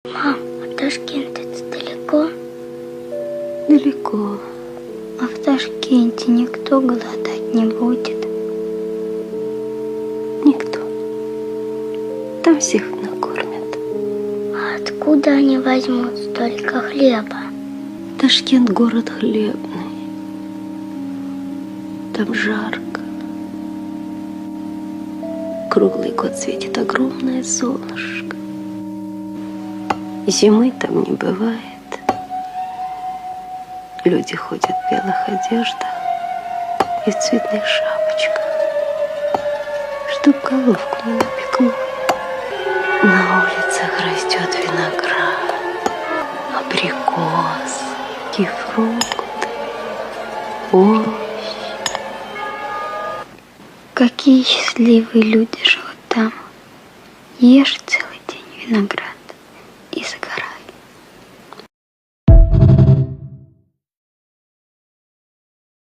Мам, а Ташкент это далеко? Далеко. А в Ташкенте никто голодать не будет? Никто. Там всех накормят. А откуда они возьмут столько хлеба? Ташкент город хлебный. Там жарко. Круглый год светит огромное солнышко. Зимы там не бывает. Люди ходят в белых одеждах и в цветных шапочках, чтоб головку не напекло. На улицах растет виноград, абрикос и фрукты, овощи. Какие счастливые люди живут там. Ешь целый день виноград.